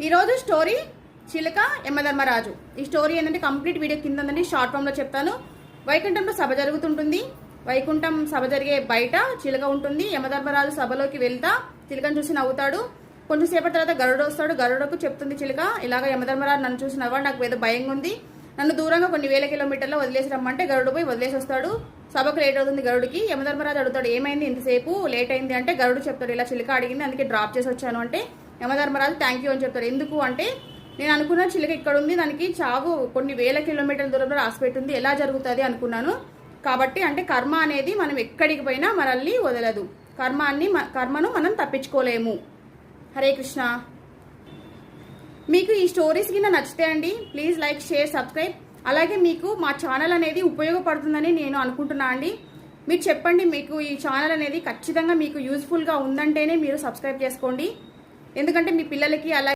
ఈరోజు స్టోరీ చిలుక యమధర్మరాజు. ఈ స్టోరీ ఏంటంటే కంప్లీట్ వీడియో కింద ఉందండి, షార్ట్ ఫామ్ లో చెప్తాను. వైకుంఠంలో సభ జరుగుతుంటుంది. వైకుంఠం సభ జరిగే బయట చిలుక ఉంటుంది. యమధర్మరాజు సభలోకి వెళ్తా చిలుకను చూసి నవ్వుతాడు. కొంచెం సేపటి తర్వాత గరుడు వస్తాడు. గరుడకు చెప్తుంది చిలుక, ఇలాగ యమధర్మరాజు నన్ను చూసి నవ్వాడు, నాకు ఏదో భయంగా ఉంది, నన్ను దూరంగా కొన్ని వేల కిలోమీటర్లో వదిలేసి రమ్మంటే గరుడు పోయి వదిలేసి వస్తాడు. సభకు లేట్ అవుతుంది గరుడికి. యమధర్మరాజు అడుగుతాడు, ఏమైంది ఇంతసేపు లేట్ అయింది అంటే గరుడు చెప్తాడు, ఇలా చిలుక అడిగింది అందుకే డ్రాప్ చేసి వచ్చాను అంటే యమధర్మరాజు థ్యాంక్ యూ అని చెప్తాడు. ఎందుకు అంటే నేను అనుకున్న చిలుక ఇక్కడ ఉంది, దానికి చావు కొన్ని వేల కిలోమీటర్ల దూరంలో రాసిపెట్టింది, ఎలా జరుగుతుంది అనుకున్నాను. కాబట్టి అంటే కర్మ అనేది మనం ఎక్కడికి పోయినా మనల్ని వదలదు. కర్మను మనం తప్పించుకోలేము. హరే కృష్ణ. మీకు ఈ స్టోరీస్ కింద నచ్చితే అండి ప్లీజ్ లైక్, షేర్, సబ్స్క్రైబ్. అలాగే మీకు మా ఛానల్ అనేది ఉపయోగపడుతుందని నేను అనుకుంటున్నా అండి. మీరు చెప్పండి, మీకు ఈ ఛానల్ అనేది ఖచ్చితంగా మీకు యూజ్ఫుల్గా ఉందంటేనే మీరు సబ్స్క్రైబ్ చేసుకోండి. ఎందుకంటే మీ పిల్లలకి అలా